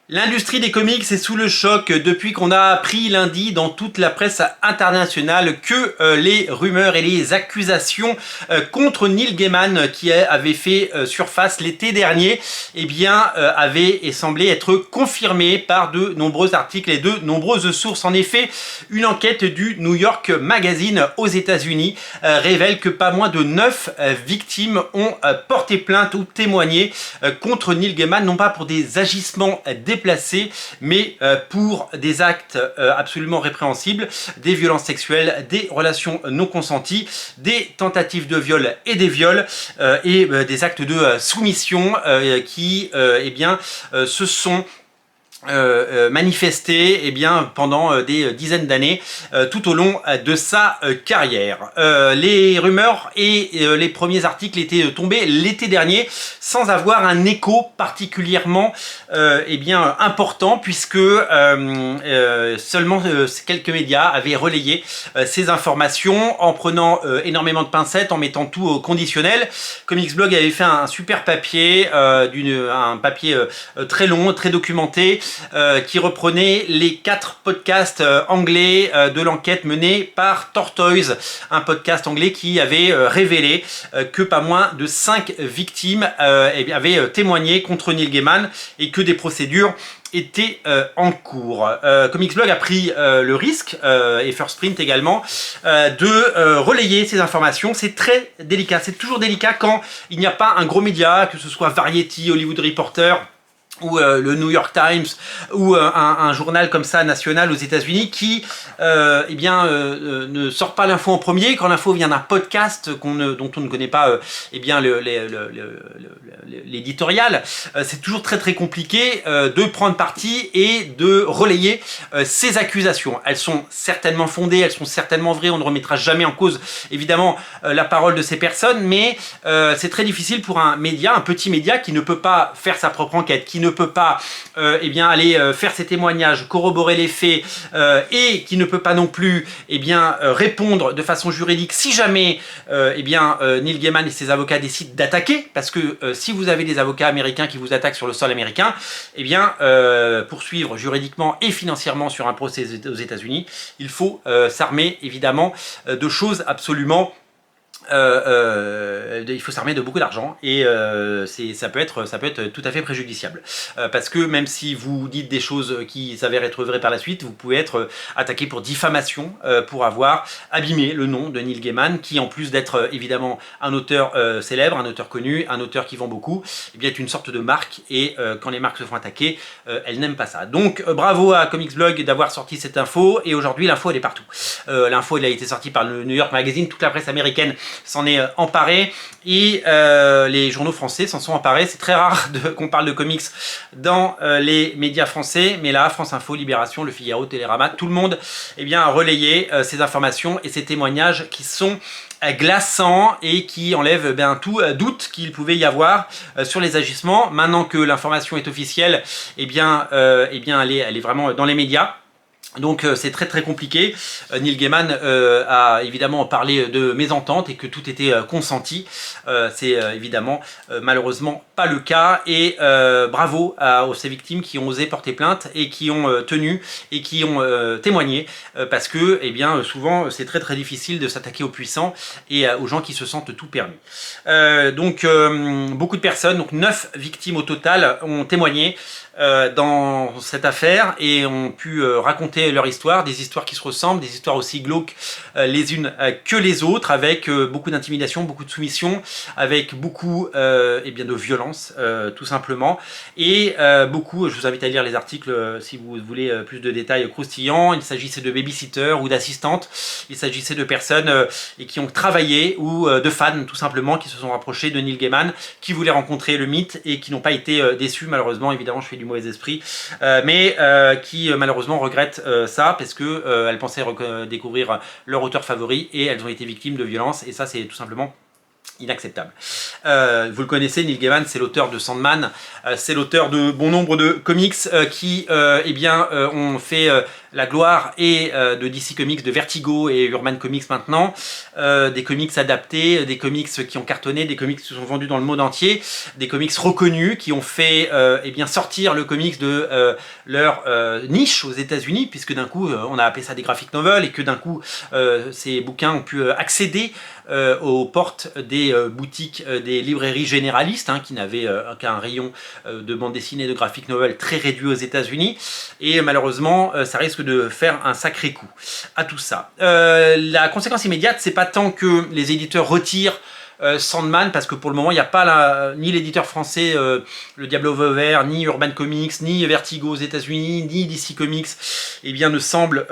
L'industrie des comics est sous le choc depuis qu'on a appris lundi dans toute la presse internationale que les rumeurs et les accusations contre Neil Gaiman qui avait fait surface l'été dernier avaient et semblé être confirmées par de nombreux articles et de nombreuses sources. En effet, une enquête du New York Magazine aux États-Unis révèle que pas moins de 9 victimes ont porté plainte ou témoigné contre Neil Gaiman, non pas pour des agissements déplacés, mais pour des actes absolument répréhensibles, des violences sexuelles, des relations non consenties, des tentatives de viol et des viols, des actes de soumission qui se sont manifesté pendant des dizaines d'années tout au long de sa carrière. Les rumeurs et les premiers articles étaient tombés l'été dernier sans avoir un écho particulièrement important, puisque seulement quelques médias avaient relayé ces informations en prenant énormément de pincettes, en mettant tout au conditionnel. Comics Blog avait fait un super papier, un papier très long, très documenté, qui reprenait les 4 podcasts anglais de l'enquête menée par Tortoise, un podcast anglais qui avait révélé que pas moins de 5 victimes avaient témoigné contre Neil Gaiman et que des procédures étaient en cours. Comics Blog a pris le risque, et First Print également, de relayer ces informations. C'est très délicat, c'est toujours délicat quand il n'y a pas un gros média, que ce soit Variety, Hollywood Reporter, ou le New York Times, ou un journal comme ça national aux États-Unis qui ne sort pas l'info en premier, quand l'info vient d'un podcast dont on ne connaît pas l'éditorial. C'est toujours très très compliqué de prendre parti et de relayer ces accusations. Elles sont certainement fondées, elles sont certainement vraies, on ne remettra jamais en cause évidemment la parole de ces personnes, mais c'est très difficile pour un média, un petit média qui ne peut pas faire sa propre enquête, qui ne peut pas aller faire ses témoignages, corroborer les faits, et qui ne peut pas non plus répondre de façon juridique si jamais Neil Gaiman et ses avocats décident d'attaquer, parce que si vous avez des avocats américains qui vous attaquent sur le sol américain, poursuivre juridiquement et financièrement sur un procès aux États-Unis, il faut s'armer évidemment de choses absolument il faut s'armer de beaucoup d'argent, et ça peut être tout à fait préjudiciable, parce que même si vous dites des choses qui s'avèrent être vraies par la suite, vous pouvez être attaqué pour diffamation, pour avoir abîmé le nom de Neil Gaiman, qui en plus d'être évidemment un auteur célèbre, un auteur connu, un auteur qui vend beaucoup, est une sorte de marque, et quand les marques se font attaquer, elles n'aiment pas ça. Donc bravo à Comics Blog d'avoir sorti cette info, et aujourd'hui l'info elle est partout. L'info elle a été sortie par le New York Magazine, toute la presse américaine s'en est emparé, et les journaux français s'en sont emparés. C'est très rare qu'on parle de comics dans les médias français, mais là, France Info, Libération, Le Figaro, Télérama, tout le monde a relayé ces informations et ces témoignages qui sont glaçants et qui enlèvent tout doute qu'il pouvait y avoir sur les agissements. Maintenant que l'information est officielle, elle est vraiment dans les médias. Donc c'est très très compliqué. Neil Gaiman a évidemment parlé de mésentente et que tout était consenti. C'est évidemment malheureusement pas le cas, et bravo aux ces victimes qui ont osé porter plainte et qui ont tenu et qui ont témoigné, parce que souvent c'est très très difficile de s'attaquer aux puissants et aux gens qui se sentent tout permis. Beaucoup de personnes, donc 9 victimes au total, ont témoigné dans cette affaire et ont pu raconter leur histoire, des histoires qui se ressemblent, des histoires aussi glauques les unes que les autres, avec beaucoup d'intimidation, beaucoup de soumission, avec beaucoup de violence tout simplement, et beaucoup, je vous invite à lire les articles si vous voulez plus de détails croustillants. Il s'agissait de babysitters ou d'assistantes, il s'agissait de personnes qui ont travaillé, ou de fans tout simplement, qui se sont rapprochés de Neil Gaiman, qui voulaient rencontrer le mythe et qui n'ont pas été déçus malheureusement. Évidemment je fais du mauvais esprit, mais qui malheureusement regrettent ça, parce que elles pensaient découvrir leur auteur favori et elles ont été victimes de violences, et ça c'est tout simplement inacceptable. Vous le connaissez, Neil Gaiman, c'est l'auteur de Sandman, c'est l'auteur de bon nombre de comics qui ont fait la gloire est de DC Comics, de Vertigo et Urban Comics maintenant, des comics adaptés, des comics qui ont cartonné, des comics qui se sont vendus dans le monde entier, des comics reconnus qui ont fait eh bien, sortir le comics de leur niche aux États-Unis, puisque d'un coup on a appelé ça des graphic novels et que d'un coup ces bouquins ont pu accéder aux portes des boutiques, des librairies généralistes qui n'avaient qu'un rayon de bande dessinée, de graphic novel très réduit aux États-Unis, et malheureusement ça risque de faire un sacré coup à tout ça. La conséquence immédiate, c'est pas tant que les éditeurs retirent Sandman, parce que pour le moment il n'y a pas ni l'éditeur français le Diablo Vauvert, ni Urban Comics, ni Vertigo aux États-Unis, ni DC Comics, eh bien ne semble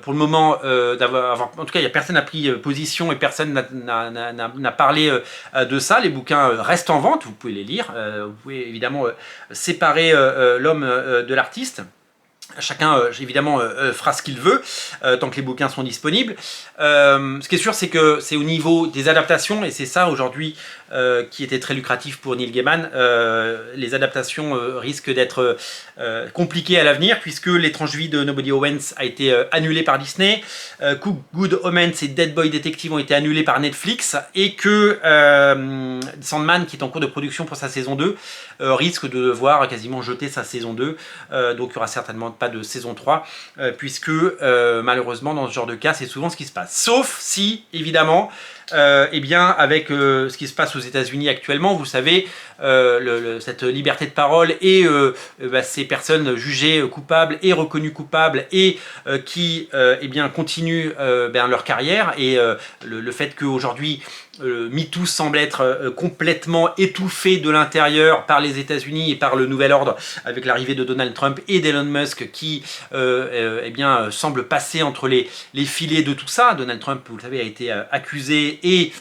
pour le moment en tout cas il n'y a personne n'a pris position et personne n'a parlé de ça. Les bouquins restent en vente, vous pouvez les lire, vous pouvez évidemment séparer l'homme de l'artiste. Chacun, évidemment, fera ce qu'il veut, tant que les bouquins sont disponibles. Ce qui est sûr, c'est que c'est au niveau des adaptations, et c'est ça aujourd'hui qui était très lucratif pour Neil Gaiman. Les adaptations risquent d'être compliquées à l'avenir, puisque L'étrange vie de Nobody Owens a été annulé par Disney, Good Omens et Dead Boy Detective ont été annulés par Netflix, et que Sandman, qui est en cours de production pour sa saison 2, risque de devoir quasiment jeter sa saison 2, donc il y aura certainement pas de saison 3, puisque malheureusement dans ce genre de cas c'est souvent ce qui se passe, sauf si évidemment eh bien avec ce qui se passe aux États-Unis actuellement, vous savez, cette liberté de parole et ces personnes jugées coupables et reconnues coupables et qui eh bien continuent leur carrière, et le fait qu'aujourd'hui MeToo semble être complètement étouffé de l'intérieur par les États-Unis et par le nouvel ordre, avec l'arrivée de Donald Trump et d'Elon Musk qui eh bien, semble passer entre les filets de tout ça. Donald Trump, vous le savez, a été accusé et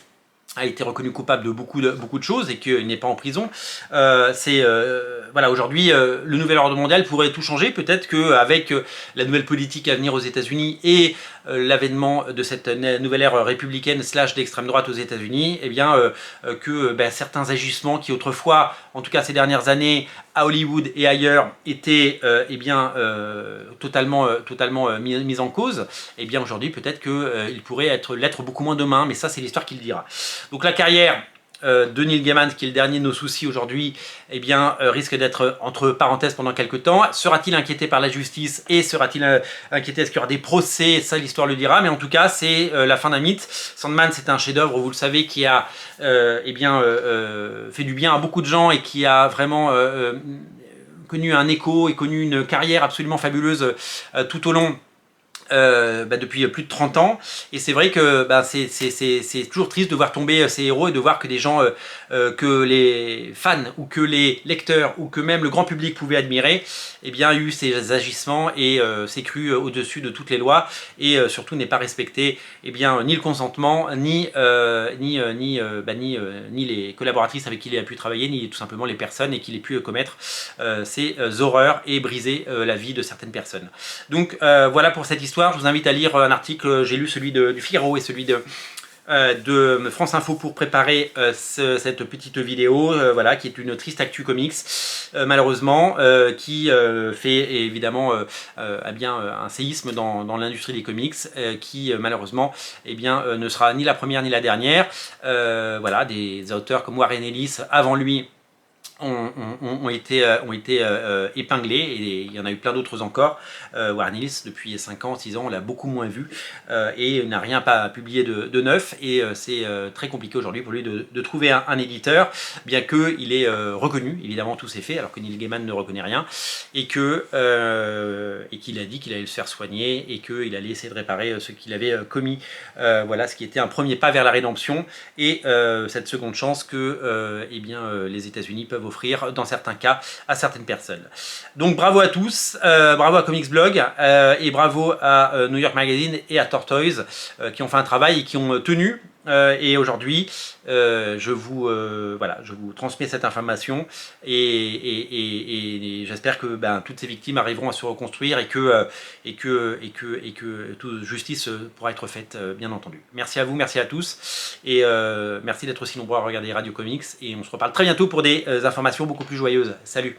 a été reconnu coupable de beaucoup de choses et qu'il n'est pas en prison. Voilà, aujourd'hui, le nouvel ordre mondial pourrait tout changer. Peut-être qu'avec la nouvelle politique à venir aux États-Unis et l'avènement de cette nouvelle ère républicaine / d'extrême droite aux États-Unis, eh bien, certains agissements qui autrefois, en tout cas ces dernières années, à Hollywood et ailleurs, étaient totalement mis en cause, eh bien aujourd'hui peut-être qu'il pourrait l'être beaucoup moins demain, mais ça c'est l'histoire qui le dira. Donc la carrière de Neil Gaiman, qui est le dernier de nos soucis aujourd'hui, eh bien, risque d'être entre parenthèses pendant quelques temps. Sera-t-il inquiété par la justice et sera-t-il inquiété? Est-ce qu'il y aura des procès? Ça, l'histoire le dira. Mais en tout cas, c'est la fin d'un mythe. Sandman, c'est un chef-d'œuvre, vous le savez, qui a fait du bien à beaucoup de gens et qui a vraiment connu un écho et connu une carrière absolument fabuleuse tout au long. Depuis plus de 30 ans, et c'est vrai que c'est toujours triste de voir tomber ces héros et de voir que des gens que les fans ou que les lecteurs ou que même le grand public pouvait admirer, eh bien eu ces agissements et s'est cru au-dessus de toutes les lois, et surtout n'est pas respecté ni le consentement, ni les collaboratrices avec qui il a pu travailler, ni tout simplement les personnes et qu'il ait pu commettre ces horreurs et briser la vie de certaines personnes. Donc voilà pour cette histoire. Je vous invite à lire un article, j'ai lu celui du Figaro et celui de France Info pour préparer cette petite vidéo, voilà, qui est une triste actu comics, malheureusement, qui fait évidemment un séisme dans l'industrie des comics, qui malheureusement ne sera ni la première ni la dernière. Voilà, des auteurs comme Warren Ellis avant lui ont été épinglés, et il y en a eu plein d'autres encore. Warren Ellis, depuis 5 ans, 6 ans, on l'a beaucoup moins vu et n'a rien pas publié de neuf, et c'est très compliqué aujourd'hui pour lui de trouver un éditeur, bien qu'il ait reconnu évidemment tous ses faits, alors que Neil Gaiman ne reconnaît rien, et qu'il a dit qu'il allait se faire soigner et qu'il allait essayer de réparer ce qu'il avait commis. Voilà, ce qui était un premier pas vers la rédemption et cette seconde chance que les États-Unis peuvent offrir dans certains cas à certaines personnes. Donc bravo à tous, bravo à Comics Blog et bravo à New York Magazine et à Tortoise qui ont fait un travail et qui ont tenu. Et aujourd'hui, je vous transmets cette information et j'espère que toutes ces victimes arriveront à se reconstruire et que toute justice pourra être faite, bien entendu. Merci à vous, merci à tous, et merci d'être aussi nombreux à regarder Radio Comics, et on se reparle très bientôt pour des informations beaucoup plus joyeuses. Salut!